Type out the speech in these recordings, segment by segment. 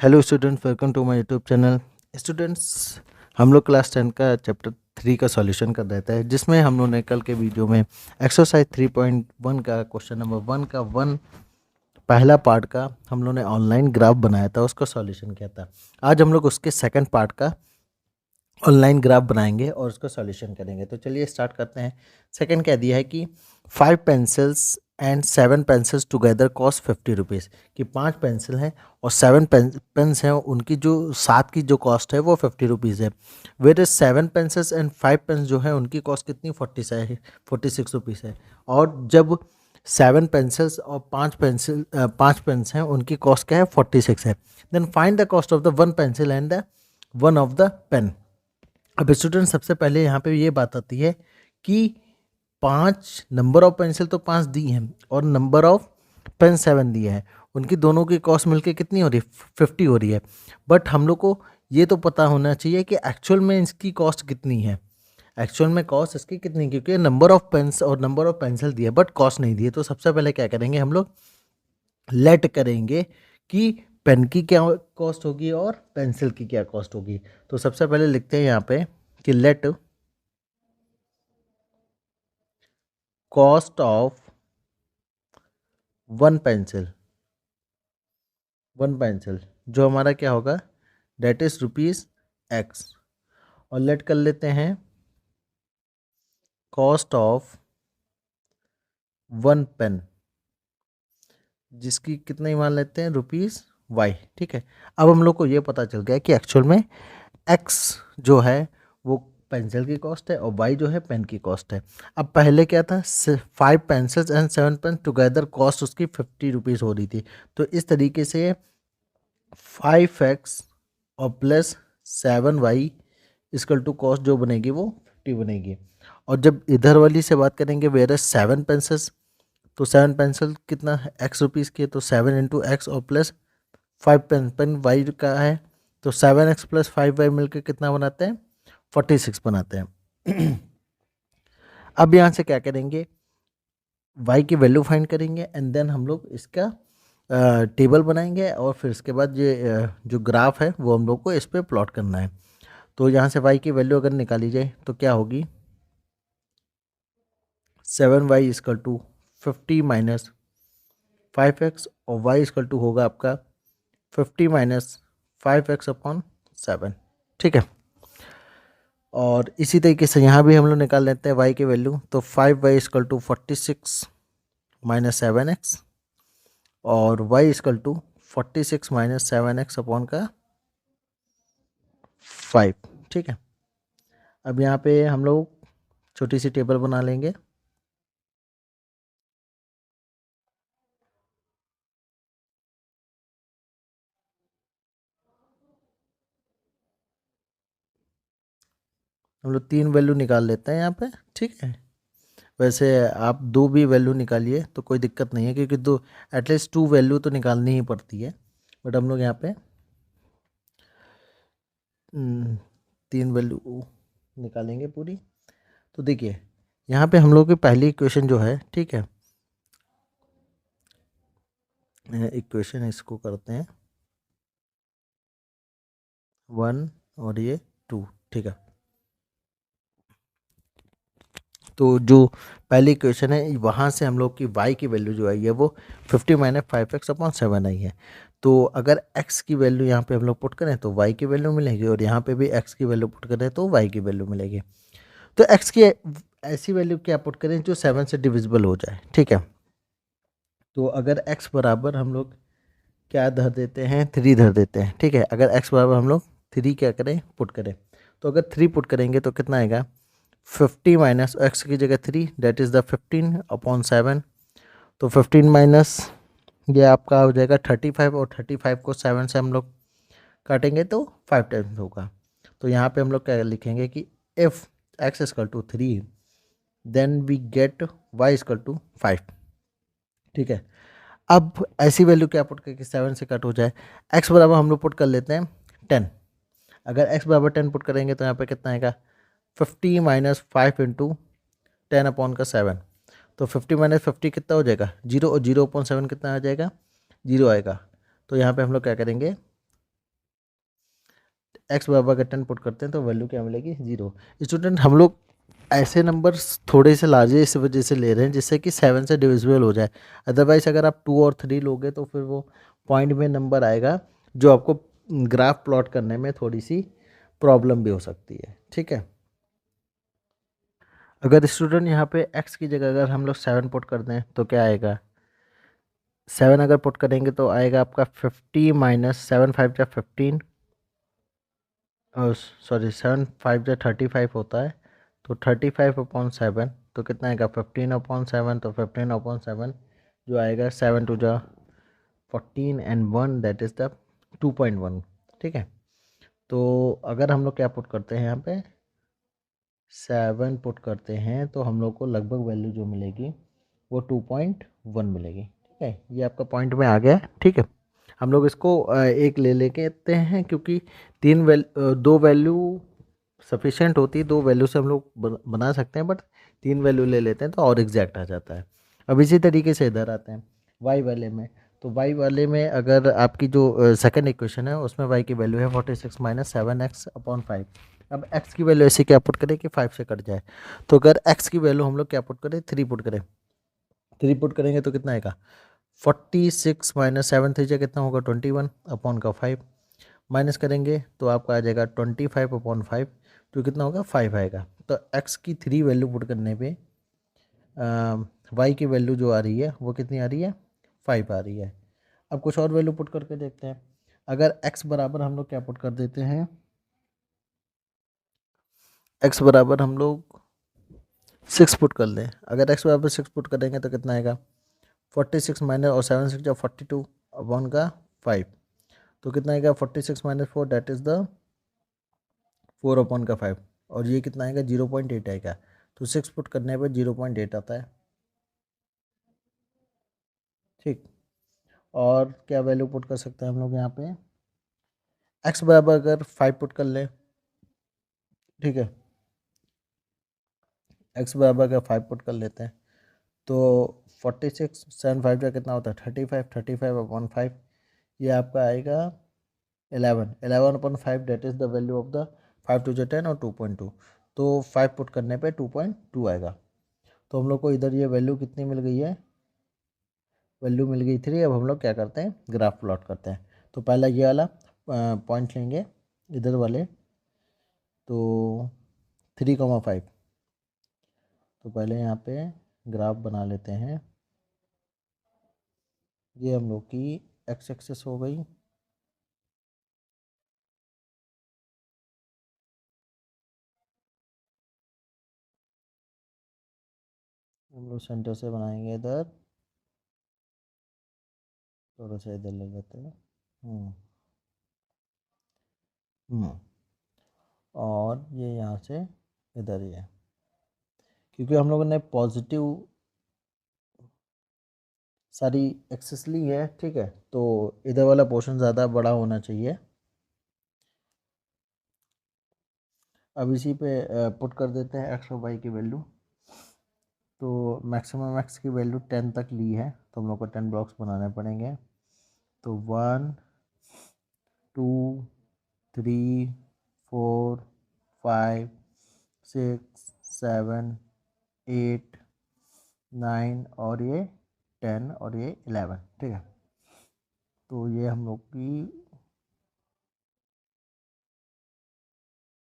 Hello students, welcome to my YouTube channel. Students, हम लोग class 10 का चैप्टर 3 का सॉल्यूशन कर देता है, जिसमें हम लोगों ने कल के वीडियो में एक्सरसाइज 3.1 का क्वेश्चन नंबर 1 का पहला पार्ट का हम लोगों ने ऑनलाइन ग्राफ बनाया था, उसका सॉल्यूशन किया था। आज हम लोग उसके सेकंड पार्ट का ऑनलाइन ग्राफ बनाएंगे और उसका सॉल्यूशन करेंगे। तो चलिए स्टार्ट करते हैं। सेकंड क्या दिया है कि 5 pencils and 7 pencils together cost 50 rupees. कि 5 पेंसिल हैं और 7 पेन्स हैं, उनकी जो सात की जो कॉस्ट है वो 50 रुपीज़ है। Where is 7 pencils and 5 pens जो है उनकी कॉस्ट कितनी 46 रुपीज़ है। और जब 7 पेंसिल्स और 5 पेन्स हैं, उनकी कॉस्ट क्या है 46 है। Then find the cost of the 1 pencil and the 1 of the pen. अब स्टूडेंट सबसे पहले यहाँ पे ये बात आती है कि 5 नंबर ऑफ पेंसिल तो 5 दी हैं और नंबर ऑफ पेन 7 दिए हैं। उनकी दोनों की कॉस्ट मिलके कितनी हो रही है 50 हो रही है। बट हम लोग को ये तो पता होना चाहिए कि एक्चुअल में इसकी कॉस्ट कितनी है। एक्चुअल में कॉस्ट इसकी कितनी, क्योंकि नंबर ऑफ पेन्स और नंबर ऑफ पेंसिल दिए बट कॉस्ट नहीं दिए। तो सबसे पहले क्या करेंगे हम लोग, लेट करेंगे कि पेन की क्या कॉस्ट होगी और पेंसिल की क्या कॉस्ट होगी। तो सबसे पहले लिखते हैं यहाँ पे कि let cost of one pencil जो हमारा क्या होगा डेट इज रुपीज़ एक्स, और लेट कर लेते हैं कॉस्ट ऑफ वन पेन जिसकी कितने मान लेते हैं रुपीज़ वाई। ठीक है, अब हम लोग को ये पता चल गया कि एक्चुअल में एक्स जो है वो पेंसिल की कॉस्ट है और वाई जो है पेन की कॉस्ट है। अब पहले क्या था 5 pencils and 7 pen together cost उसकी 50 रुपीज़ हो रही थी। तो इस तरीके से 5x और plus 7y is equal to cost जो बनेगी वो 50 बनेगी। और जब इधर वाली से बात करेंगे वेयर 7 पेंसिल्स, तो 7 पेंसिल कितना है एक्स रुपीज़ की है, तो 7 इंटू एक्स और प्लस 5 पेन वाई का है, तो 7x प्लस 5y मिलकर कितना बनाते हैं 46 बनाते हैं। अब यहाँ से क्या करेंगे, y की वैल्यू फाइंड करेंगे एंड देन हम लोग इसका टेबल बनाएंगे और फिर इसके बाद ये जो ग्राफ है वो हम लोग को इस पर प्लॉट करना है। तो यहाँ से y की वैल्यू अगर निकाली जाए तो क्या होगी 7y is equal to 50 minus 5x और y इजकल टू होगा आपका 50 माइनस 5x अपॉन 7। ठीक है, और इसी तरीके से यहाँ भी हम लोग निकाल लेते हैं y की वैल्यू, तो 5y is equal to 46 minus 7x और y is equal to 46 minus 7x upon का 5। ठीक है, अब यहाँ पे हम लोग छोटी सी टेबल बना लेंगे। हम लोग 3 वैल्यू निकाल लेते हैं यहाँ पे। ठीक है, वैसे आप 2 भी वैल्यू निकालिए तो कोई दिक्कत नहीं है, क्योंकि दो एटलीस्ट 2 वैल्यू तो निकालनी ही पड़ती है। बट हम लोग यहाँ पे 3 वैल्यू निकालेंगे पूरी। तो देखिए यहाँ पे हम लोग की पहली इक्वेशन जो है, ठीक है, इक्वेशन इसको करते हैं 1 और ये 2। ठीक है, तो जो पहली इक्वेशन है वहाँ से हम लोग की y की वैल्यू जो आई है वो 50 माइनस 5x अपॉन 7 आई है। तो अगर x की वैल्यू यहाँ पे हम लोग पुट करें तो y की वैल्यू मिलेगी, और यहाँ पे भी x की वैल्यू पुट करें तो y की वैल्यू मिलेगी। तो x की ऐसी वैल्यू क्या पुट करें जो 7 से डिविजिबल हो जाए। ठीक है, तो अगर x बराबर हम लोग क्या धर देते हैं 3 धर देते हैं। ठीक है, अगर x बराबर हम लोग 3 क्या करें पुट करें, तो अगर 3 पुट करेंगे तो कितना आएगा 50 माइनस एक्स की जगह 3 डेट इज़ द 15 अपॉन 7। तो 15 माइनस ये आपका हो जाएगा 35, और 35 को 7 से हम लोग काटेंगे तो 5 टाइम्स होगा। तो यहाँ पे हम लोग क्या लिखेंगे कि if x is equal to 3 then we get y is equal to 5। ठीक है, अब ऐसी वैल्यू क्या पुट करके 7 से कट हो जाए, एक्स बराबर हम लोग पुट कर लेते हैं 10। अगर एक्स बराबर 10 पुट करेंगे तो यहाँ पे कितना आएगा 50 माइनस 5 इंटू 10 अपॉन का 7। तो 50 माइनस 50 कितना हो जाएगा 0, और 0 अपॉन 7 कितना आ जाएगा 0 आएगा। तो यहाँ पे हम लोग क्या करेंगे एक्स बराबर का 10 पुट करते हैं तो वैल्यू क्या मिलेगी 0। स्टूडेंट हम लोग ऐसे नंबर्स थोड़े से लार्ज इस वजह से ले रहे हैं जिससे कि 7 से डिविजिबल हो जाए। अदरवाइज अगर आप 2 और 3 लोगे तो फिर वो पॉइंट में नंबर आएगा जो आपको ग्राफ प्लॉट करने में थोड़ी सी प्रॉब्लम भी हो सकती है। ठीक है, अगर स्टूडेंट यहाँ पे x की जगह अगर हम लोग 7 पुट कर दें तो क्या आएगा, 7 अगर पुट करेंगे तो आएगा आपका 50 माइनस 7 5 जा 15, सॉरी 7 5 जा 35 होता है, तो 35/7 तो कितना आएगा 15/7, तो 15/7 जो आएगा 7 टू जा 14 एंड 1 दैट इज़ द 2.1। ठीक है, तो अगर हम लोग क्या पुट करते हैं यहाँ पे 7 पुट करते हैं तो हम लोग को लगभग वैल्यू जो मिलेगी वो 2.1 मिलेगी। ठीक है, ये आपका पॉइंट में आ गया है। ठीक है, हम लोग इसको एक ले लेके आते हैं क्योंकि दो वैल्यू सफिशेंट होती है, दो वैल्यू से हम लोग बना सकते हैं, बट 3 वैल्यू ले लेते हैं तो और एग्जैक्ट आ जाता है। अब इसी तरीके से इधर आते हैं वाई वाले में, तो वाई वाले में अगर आपकी जो सेकंड इक्वेशन है उसमें वाई की वैल्यू है 46 माइनस 7x/5। अब x की वैल्यू ऐसे क्या पुट करें कि 5 से कट जाए, तो अगर x की वैल्यू हम लोग क्या पुट करें 3 पुट करें, 3 पुट करेंगे तो कितना आएगा 46 माइनस 7 3 जा कितना होगा 21/5, माइनस करेंगे तो आपका आ जाएगा 25/5, तो कितना होगा 5 आएगा। तो x की 3 वैल्यू पुट करने पे y की वैल्यू जो आ रही है वो कितनी आ रही है 5 आ रही है। अब कुछ और वैल्यू पुट करके देखते हैं, अगर x बराबर हम लोग क्या पुट कर देते हैं, x बराबर हम लोग 6 पुट कर लें, अगर x बराबर 6 पुट करेंगे तो कितना आएगा 46 माइनस और 7 6 जो 42/5, तो कितना आएगा 46 माइनस 4 दैट इज़ द 4/5, और ये कितना आएगा 0.8 आएगा, तो 6 पुट करने पर 0.8 आता है। ठीक, और क्या वैल्यू पुट कर सकते हैं हम लोग यहाँ पे, x बराबर अगर 5 पुट कर लें, ठीक है, x बराबर अगर 5 पुट कर लेते हैं तो 46 7 5 का कितना होता है 35, 35/5, ये आपका आएगा 11/5 that is the value of the 5 to जो 10 और 2.2, तो 5 पुट करने पे 2.2 आएगा। तो हम लोग को इधर ये वैल्यू कितनी मिल गई है, वैल्यू मिल गई 3। अब हम लोग क्या करते हैं ग्राफ प्लॉट करते हैं, तो पहला ये वाला पॉइंट लेंगे इधर वाले, तो 3,5, तो पहले यहाँ पे ग्राफ बना लेते हैं। ये हम लोग की एक्स एक्सेस हो गई, हम लोग सेंटर से बनाएंगे इधर, थोड़ा सा इधर ले लेते हैं। हम्म हम्म, और ये यहाँ से इधर ही है, क्योंकि हम लोगों ने पॉजिटिव सारी एक्सेस ली है। ठीक है, तो इधर वाला पोर्शन ज़्यादा बड़ा होना चाहिए। अब इसी पे पुट कर देते हैं एक्स और वाई की वैल्यू, तो मैक्सिमम एक्स की वैल्यू 10 तक ली है, तो हम लोग को 10 ब्लॉक्स बनाने पड़ेंगे। तो 1 2 3 4 5 6 7 8 9 और ये 10 और ये 11। ठीक है, तो ये हम लोग की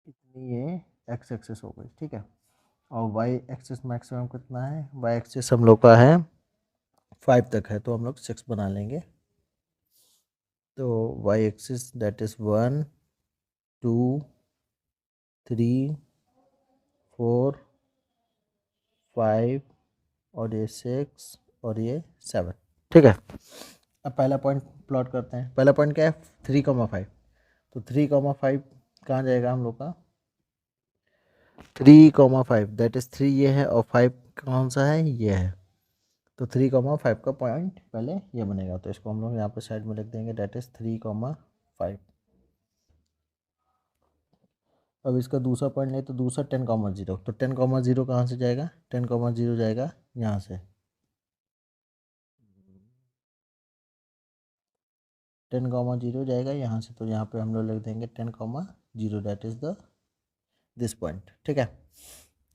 इतनी ये एक्स एक्सेस हो गई। ठीक है, और वाई एक्सेस मैक्सिमम कितना है, वाई एक्सेस हम लोग का है 5 तक है, तो हम लोग 6 बना लेंगे। तो वाई एक्सिस दैट इज़ 1 2 3 4 5 और ये 6 और ये 7। ठीक है, अब पहला पॉइंट प्लॉट करते हैं। पहला पॉइंट क्या है 3,5, तो 3,5 कहाँ जाएगा हम लोग का 3,5 दैट इज़ 3 ये है और 5 कौन सा है ये है, तो 3,5 का पॉइंट पहले ये बनेगा, तो इसको हम लोग यहाँ पे साइड में लिख देंगे दैट इज़ 3,5। अब इसका दूसरा पॉइंट नहीं तो दूसरा 10,0, तो 10,0 कहाँ से जाएगा 10,0 जाएगा यहाँ से, 10,0 जाएगा यहाँ से, तो यहाँ पे हम लोग लिख देंगे 10,0 zero that is the this point. ठीक है,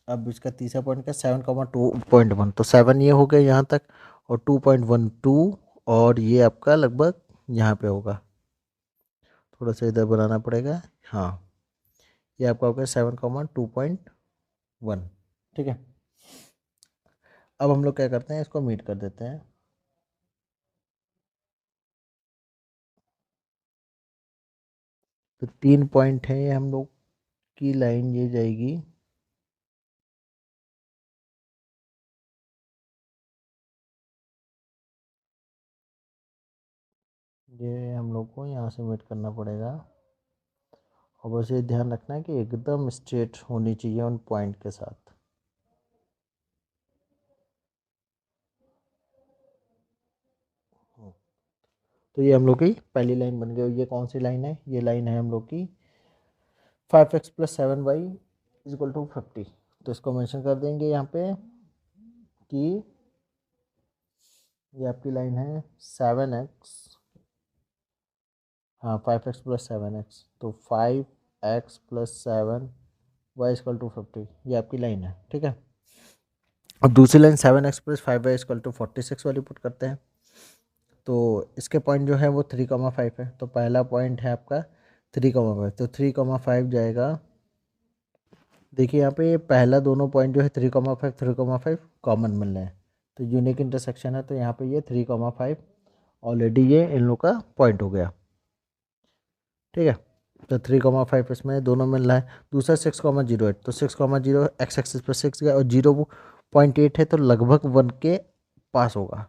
अब इसका तीसरा पॉइंट का 7,2.1, तो 7 ये हो गया यहाँ तक और 2.12 और ये आपका लगभग यहाँ पे होगा, थोड़ा सा इधर बनाना पड़ेगा। हाँ, ये आपका हो गया 7,2.1। ठीक है, अब हम लोग क्या करते हैं, इसको मीट कर देते हैं। तो 3 पॉइंट है, हम लोग की लाइन ये जाएगी ये हम लोग को यहाँ से मीट करना पड़ेगा। और बस ये ध्यान रखना है कि एकदम स्ट्रेट होनी चाहिए उन पॉइंट के साथ। तो ये हम लोग की पहली लाइन बन गई। ये कौन सी लाइन है, ये लाइन है हम लोग की 5x + 7y = 50। तो इसको मेंशन कर देंगे यहाँ पे कि ये आपकी लाइन है 7x, हाँ 5x + 7x, तो 5x + 7y = 50, ये आपकी लाइन है। ठीक है, अब दूसरी लाइन 7x + 5y = 46 वाली पुट करते हैं। तो इसके पॉइंट जो है वो 3,5 है। तो पहला पॉइंट है आपका 3,5, तो 3,5 जाएगा। देखिए यहाँ पे पहला दोनों पॉइंट जो है 3,5 कॉमन मिल रहे हैं, तो यूनिक इंटरसेक्शन है। तो यहाँ पे ये 3,5 ऑलरेडी ये इन लोग का पॉइंट हो गया। ठीक है, तो 3,5 इसमें दोनों मिल रहा है। दूसरा 6,08, तो 6,0 एक्स एक्सिस पर 6 गया और 0.8 है, तो लगभग 1 के पास होगा।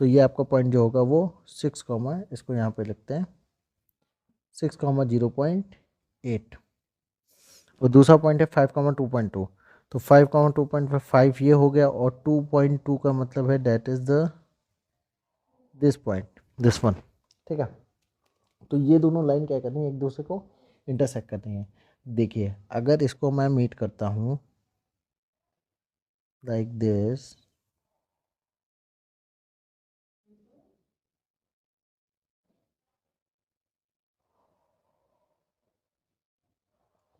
तो ये आपका पॉइंट जो होगा वो 6, इसको यहाँ पे लिखते हैं 6,0.8। और दूसरा पॉइंट है 5,2.2, तो 5,2.5 ये हो गया और 2.2 का मतलब है that is the this point, this one. ठीक है, तो ये दोनों लाइन क्या करनी है, एक दूसरे को इंटरसेक्ट करनी है। देखिए अगर इसको मैं मीट करता हूँ लाइक दिस,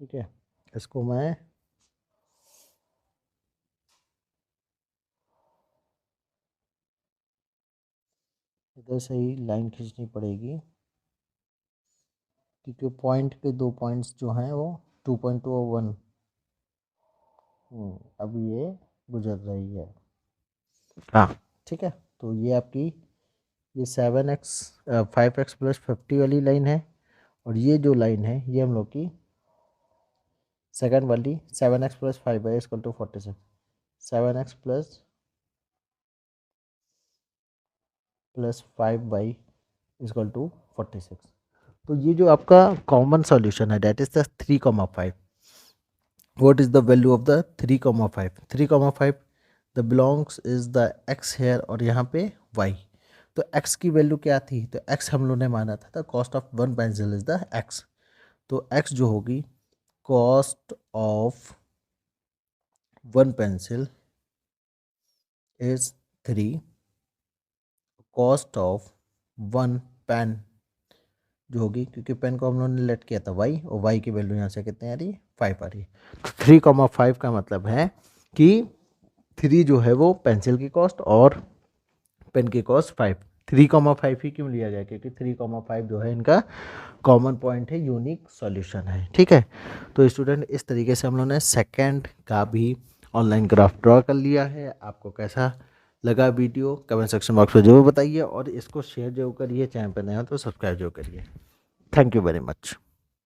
ठीक है, इसको मैं इधर से ही लाइन खींचनी पड़ेगी क्योंकि पॉइंट के दो पॉइंट्स जो हैं वो 2.2 और 1 अब ये गुजर रही है। हाँ ठीक है, तो ये आपकी ये 7x 5x + 50 वाली लाइन है और ये जो लाइन है ये हम लोग की सेकंड वाली 7x + 5y = 46, 7x + 5y = 46। तो ये जो आपका कॉमन सॉल्यूशन है that is the 3,5। What is the value of the 3,5? 3,5 the belongs is the x here और यहाँ पे y। तो x की वैल्यू क्या थी, तो x हम लोग ने माना था the cost of one pencil is the x। तो x जो होगी cost of one pencil is 3, cost of one pen जो होगी, क्योंकि पेन को हम लोगों ने लेट किया था y और y की वैल्यू यहाँ से कितने आ रही है, 5 आ रही है। तो 3,5 का मतलब है कि 3 जो है वो पेंसिल की कॉस्ट और पेन की कॉस्ट 5। 3,5 ही क्यों लिया गया, क्योंकि 3,5 जो है इनका कॉमन पॉइंट है, यूनिक सॉल्यूशन है। ठीक है, तो स्टूडेंट इस तरीके से हम लोगों ने सेकंड का भी ऑनलाइन ग्राफ ड्रॉ कर लिया है। आपको कैसा लगा वीडियो कमेंट सेक्शन बॉक्स में जरूर बताइए और इसको शेयर जरूर करिए, चैनल पर नया हो तो सब्सक्राइब जरूर करिए। Thank you very much.